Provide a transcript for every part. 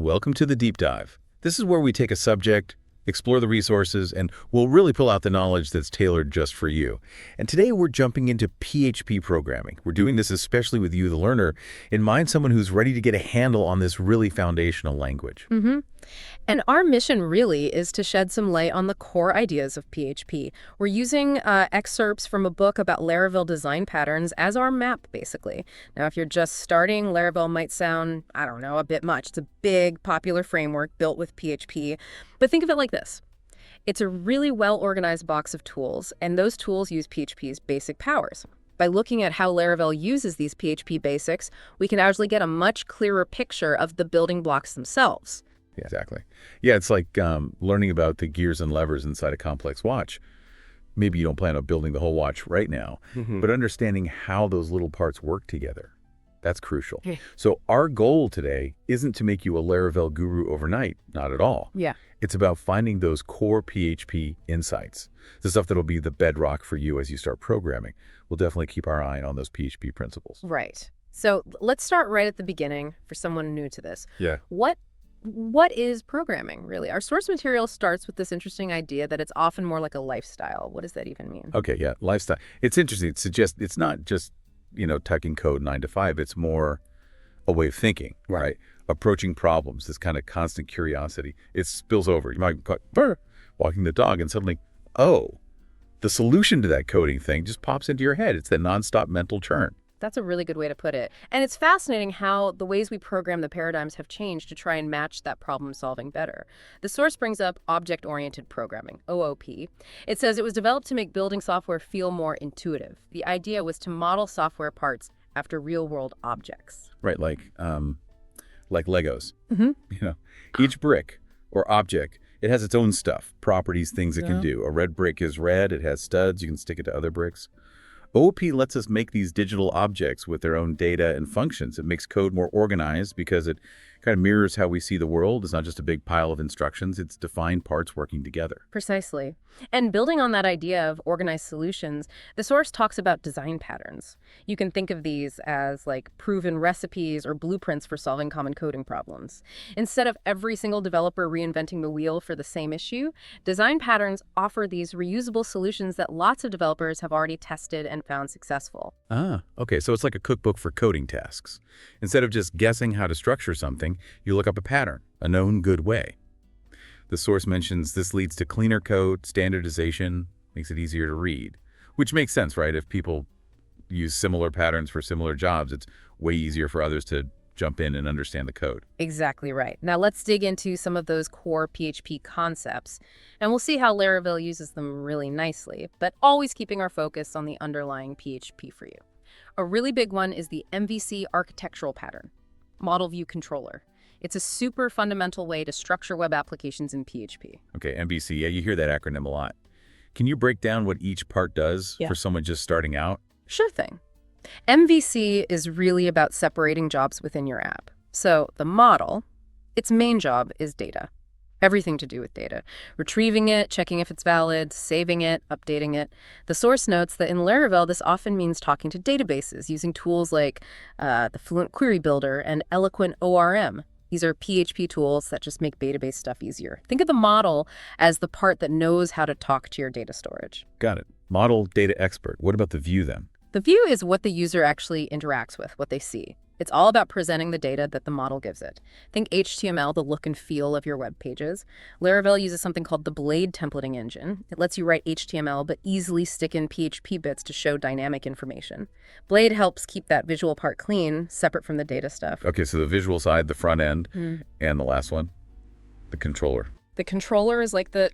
Welcome to the Deep Dive. This is where we take a subject, explore the resources, and we'll really pull out the knowledge that's tailored just for you. And today we're jumping into PHP programming. We're doing this especially with you, the learner, in mind, someone who's ready to get a handle on this really foundational language. And our mission really is to shed some light on the core ideas of PHP. We're using excerpts from a book about Laravel design patterns as our map, basically. Now, if you're just starting, Laravel might sound, I don't know, a bit much. It's a big, popular framework built with PHP. But think of it like this. It's a really well-organized box of tools, and those tools use PHP's basic powers. By looking at how Laravel uses these PHP basics, we can actually get a much clearer picture of the building blocks themselves. Yeah, exactly. Yeah, it's like learning about the gears and levers inside a complex watch. Maybe you don't plan on building the whole watch right now, but understanding how those little parts work together, that's crucial. So our goal today isn't to make you a Laravel guru overnight, not at all. Yeah. It's about finding those core PHP insights, the stuff that'll be the bedrock for you as you start programming. We'll definitely keep our eye on those PHP principles. Right. So let's start right at the beginning for someone new to this. Yeah. What is programming, really? Our source material starts with this interesting idea that it's often more like a lifestyle. What does that even mean? Okay, yeah, lifestyle. It's interesting. It suggests it's not just, typing code 9 to 5. It's more a way of thinking, right? Approaching problems, this kind of constant curiosity. It spills over. You might be walking the dog and suddenly, oh, the solution to that coding thing just pops into your head. It's that nonstop mental churn. That's a really good way to put it. And it's fascinating how the ways we program the paradigms have changed to try and match that problem solving better. The source brings up object-oriented programming, OOP. It says it was developed to make building software feel more intuitive. The idea was to model software parts after real-world objects. Right, like Legos. Each brick or object, it has its own stuff, properties, things it can do. A red brick is red. It has studs. You can stick it to other bricks. OOP lets us make these digital objects with their own data and functions. It makes code more organized because it kind of mirrors how we see the world. It's not just a big pile of instructions. It's defined parts working together. Precisely. And building on that idea of organized solutions, the source talks about design patterns. You can think of these as like proven recipes or blueprints for solving common coding problems. Instead of every single developer reinventing the wheel for the same issue, design patterns offer these reusable solutions that lots of developers have already tested and found successful. Ah, okay. So it's like a cookbook for coding tasks. Instead of just guessing how to structure something, you look up a pattern, a known good way. The source mentions this leads to cleaner code, standardization, makes it easier to read, which makes sense, right? If people use similar patterns for similar jobs, it's way easier for others to jump in and understand the code. Exactly right. Now let's dig into some of those core PHP concepts, and we'll see how Laravel uses them really nicely, but always keeping our focus on the underlying PHP for you. A really big one is the MVC architectural pattern, Model View Controller. It's a super fundamental way to structure web applications in PHP. Okay, MVC, yeah, you hear that acronym a lot. Can you break down what each part does for someone just starting out? Sure thing. MVC is really about separating jobs within your app. So the model, its main job is data. Everything to do with data. Retrieving it, checking if it's valid, saving it, updating it. The source notes that in Laravel, this often means talking to databases using tools like the Fluent Query Builder and Eloquent ORM. These are PHP tools that just make database stuff easier. Think of the model as the part that knows how to talk to your data storage. Got it. Model data expert. What about the view then? The view is what the user actually interacts with, what they see. It's all about presenting the data that the model gives it. Think HTML, the look and feel of your web pages. Laravel uses something called the Blade templating engine. It lets you write HTML, but easily stick in PHP bits to show dynamic information. Blade helps keep that visual part clean, separate from the data stuff. Okay, so the visual side, the front end, and the last one, the controller. The controller is like the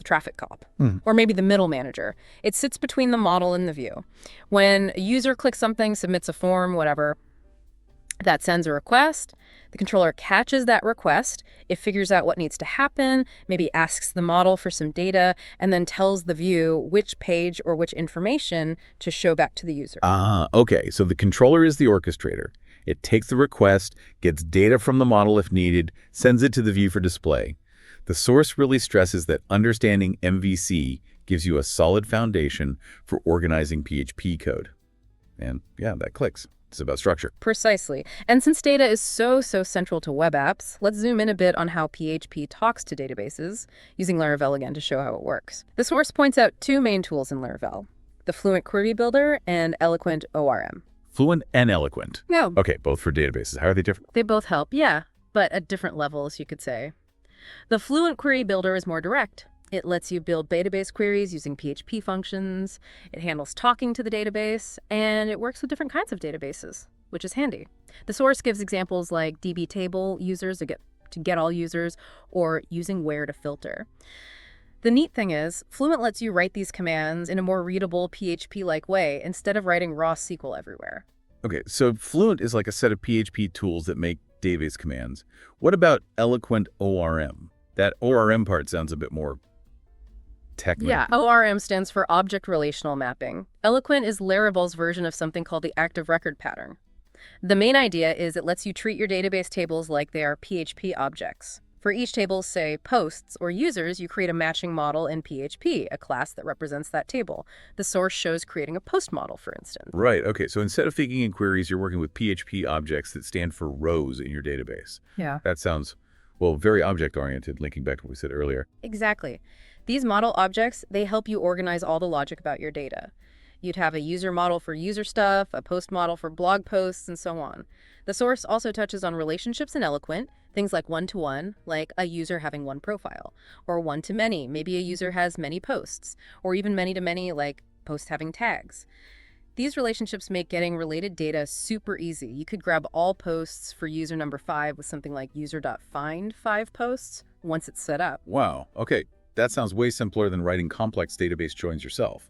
traffic cop, or maybe the middle manager. It sits between the model and the view. When a user clicks something, submits a form, whatever, that sends a request. The controller catches that request. It figures out what needs to happen, maybe asks the model for some data, and then tells the view which page or which information to show back to the user. Okay. So the controller is the orchestrator. It takes the request, gets data from the model if needed, sends it to the view for display. The source really stresses that understanding MVC gives you a solid foundation for organizing PHP code. And yeah, that clicks. It's about structure. Precisely. And since data is so central to web apps, let's zoom in a bit on how PHP talks to databases, using Laravel again to show how it works. The source points out two main tools in Laravel, the Fluent Query Builder and Eloquent ORM. Fluent and Eloquent. Yeah. Okay, both for databases. How are they different? They both help, yeah, but at different levels, you could say. The Fluent Query Builder is more direct. It lets you build database queries using PHP functions, it handles talking to the database, and it works with different kinds of databases, which is handy. The source gives examples like DB table users to get all users, or using where to filter. The neat thing is, Fluent lets you write these commands in a more readable PHP-like way instead of writing raw SQL everywhere. Okay, so Fluent is like a set of PHP tools that make database commands. What about Eloquent ORM? That ORM part sounds a bit more technical. Yeah, ORM stands for Object Relational Mapping. Eloquent is Laravel's version of something called the active record pattern. The main idea is it lets you treat your database tables like they are PHP objects. For each table, say, posts or users, you create a matching model in PHP, a class that represents that table. The source shows creating a post model, for instance. Right, okay, so instead of thinking in queries, you're working with PHP objects that stand for rows in your database. Yeah. That sounds, well, very object-oriented, linking back to what we said earlier. Exactly. These model objects, they help you organize all the logic about your data. You'd have a user model for user stuff, a post model for blog posts, and so on. The source also touches on relationships in Eloquent, things like one-to-one, like a user having one profile, or one-to-many, maybe a user has many posts, or even many-to-many, like posts having tags. These relationships make getting related data super easy. You could grab all posts for user number 5 with something like user.find 5 posts once it's set up. Wow, okay, that sounds way simpler than writing complex database joins yourself.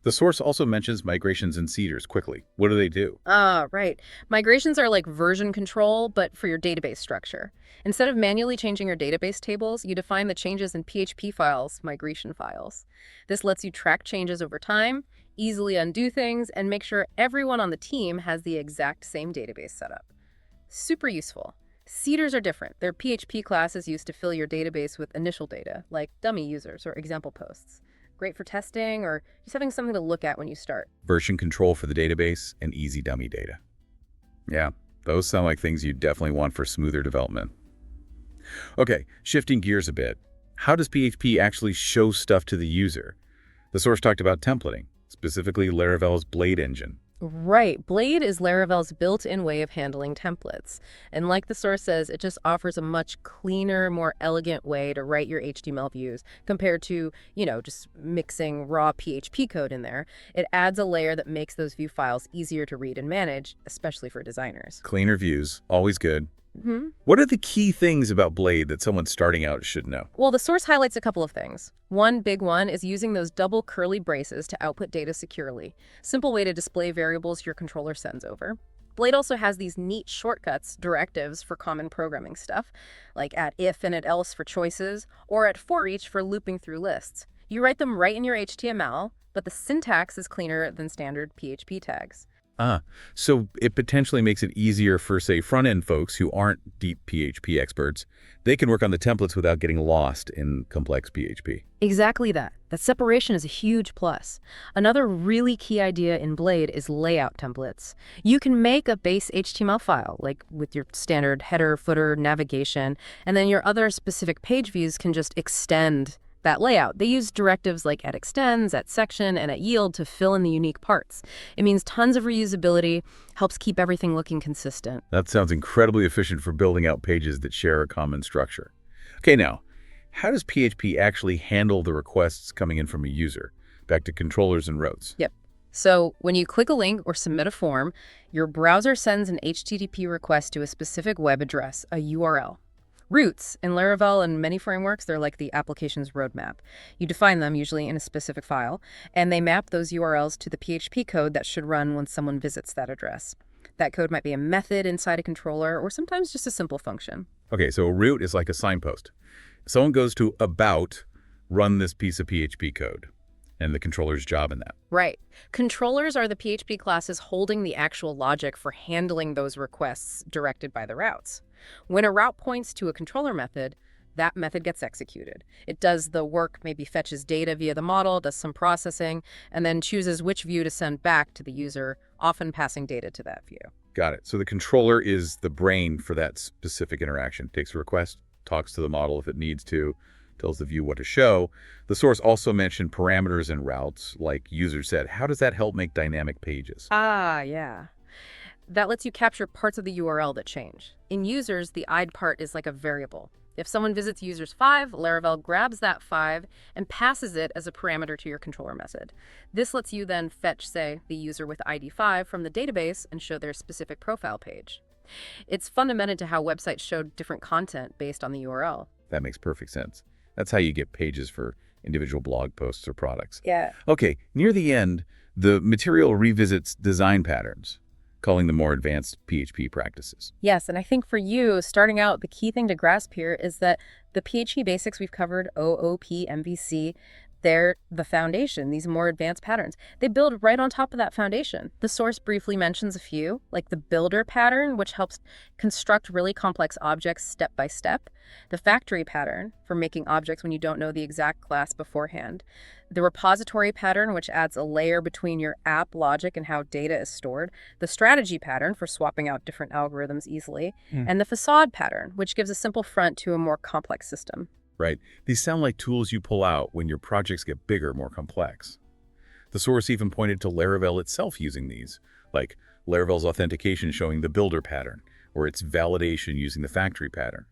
The source also mentions migrations and seeders quickly. What do they do? Right. Migrations are like version control, but for your database structure. Instead of manually changing your database tables, you define the changes in PHP files, migration files. This lets you track changes over time, easily undo things, and make sure everyone on the team has the exact same database setup. Super useful. Seeders are different. They're PHP classes used to fill your database with initial data, like dummy users or example posts. Great for testing or just having something to look at when you start. Version control for the database and easy dummy data. Yeah, those sound like things you definitely want for smoother development. Okay, shifting gears a bit. How does PHP actually show stuff to the user? The source talked about templating, specifically Laravel's Blade engine. Right. Blade is Laravel's built-in way of handling templates. And like the source says, it just offers a much cleaner, more elegant way to write your HTML views compared to, just mixing raw PHP code in there. It adds a layer that makes those view files easier to read and manage, especially for designers. Cleaner views, always good. Mm-hmm. What are the key things about Blade that someone starting out should know? Well, the source highlights a couple of things. One big one is using those double curly braces to output data securely. Simple way to display variables your controller sends over. Blade also has these neat shortcuts, directives for common programming stuff, like at if and at else for choices, or at for each for looping through lists. You write them right in your HTML, but the syntax is cleaner than standard PHP tags. So it potentially makes it easier for, say, front-end folks who aren't deep PHP experts. They can work on the templates without getting lost in complex PHP. Exactly that. That separation is a huge plus. Another really key idea in Blade is layout templates. You can make a base HTML file, like with your standard header, footer, navigation, and then your other specific page views can just extend that layout. They use directives like at extends, at section, and at yield to fill in the unique parts. It means tons of reusability, helps keep everything looking consistent. That sounds incredibly efficient for building out pages that share a common structure. Okay, now, how does PHP actually handle the requests coming in from a user? Back to controllers and routes. Yep. So when you click a link or submit a form, your browser sends an HTTP request to a specific web address, a URL. Routes, in Laravel and many frameworks, they're like the application's roadmap. You define them, usually in a specific file, and they map those URLs to the PHP code that should run when someone visits that address. That code might be a method inside a controller, or sometimes just a simple function. Okay, so a route is like a signpost. Someone goes to about, run this piece of PHP code, and the controller's job in that. Right. Controllers are the PHP classes holding the actual logic for handling those requests directed by the routes. When a route points to a controller method, that method gets executed. It does the work, maybe fetches data via the model, does some processing, and then chooses which view to send back to the user, often passing data to that view. Got it. So the controller is the brain for that specific interaction. Takes a request, talks to the model if it needs to, tells the view what to show. The source also mentioned parameters and routes, like user said. How does that help make dynamic pages? Ah, yeah. That lets you capture parts of the URL that change. In users, the id part is like a variable. If someone visits users 5, Laravel grabs that 5 and passes it as a parameter to your controller method. This lets you then fetch, say, the user with ID 5 from the database and show their specific profile page. It's fundamental to how websites show different content based on the URL. That makes perfect sense. That's how you get pages for individual blog posts or products. Yeah. Okay, near the end, the material revisits design patterns, calling them more advanced PHP practices. Yes, and I think for you, starting out, the key thing to grasp here is that the PHP basics we've covered, OOP, MVC, they're the foundation, these more advanced patterns. They build right on top of that foundation. The source briefly mentions a few, like the builder pattern, which helps construct really complex objects step by step. The factory pattern, for making objects when you don't know the exact class beforehand. The repository pattern, which adds a layer between your app logic and how data is stored. The strategy pattern, for swapping out different algorithms easily. And the facade pattern, which gives a simple front to a more complex system. Right? These sound like tools you pull out when your projects get bigger, more complex. The source even pointed to Laravel itself using these, like Laravel's authentication showing the builder pattern, or its validation using the factory pattern.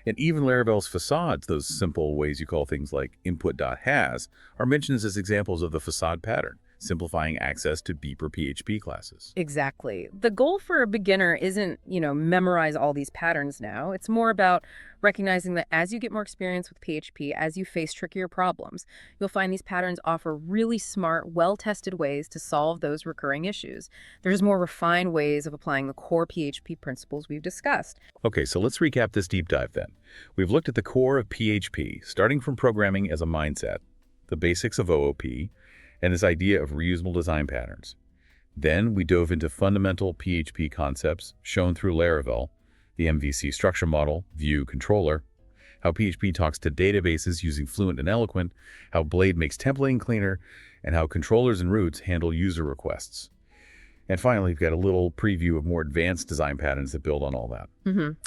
And even Laravel's facades, those simple ways you call things like input.has, are mentioned as examples of the facade pattern, simplifying access to beeper PHP classes. Exactly. The goal for a beginner isn't, memorize all these patterns now. It's more about recognizing that as you get more experience with PHP, as you face trickier problems, you'll find these patterns offer really smart, well-tested ways to solve those recurring issues. There's more refined ways of applying the core PHP principles we've discussed. Okay, so let's recap this deep dive then. We've looked at the core of PHP, starting from programming as a mindset, the basics of OOP, and this idea of reusable design patterns. Then we dove into fundamental PHP concepts shown through Laravel, the MVC structure model, view, controller, how PHP talks to databases using Fluent and Eloquent, how Blade makes templating cleaner, and how controllers and routes handle user requests. And finally, we've got a little preview of more advanced design patterns that build on all that.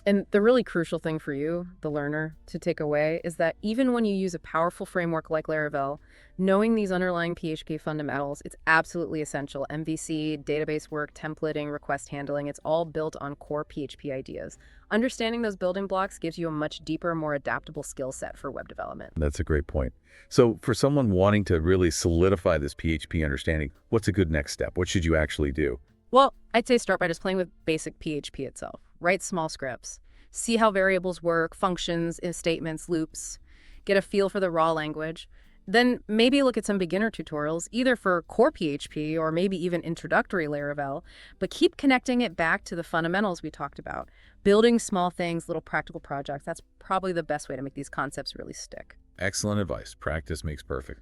And the really crucial thing for you, the learner, to take away is that even when you use a powerful framework like Laravel, knowing these underlying PHP fundamentals, it's absolutely essential. MVC, database work, templating, request handling, it's all built on core PHP ideas. Understanding those building blocks gives you a much deeper, more adaptable skill set for web development. That's a great point. So for someone wanting to really solidify this PHP understanding, what's a good next step? What should you actually do? Well, I'd say start by just playing with basic PHP itself. Write small scripts. See how variables work, functions, if statements, loops. Get a feel for the raw language. Then maybe look at some beginner tutorials, either for core PHP or maybe even introductory Laravel, but keep connecting it back to the fundamentals we talked about. Building small things, little practical projects, that's probably the best way to make these concepts really stick. Excellent advice. Practice makes perfect.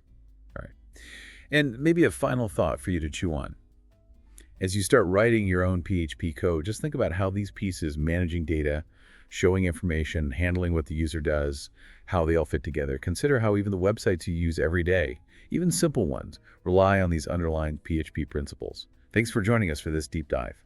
All right. And maybe a final thought for you to chew on. As you start writing your own PHP code, just think about how these pieces, managing data, showing information, handling what the user does, how they all fit together. Consider how even the websites you use every day, even simple ones, rely on these underlying PHP principles. Thanks for joining us for this deep dive.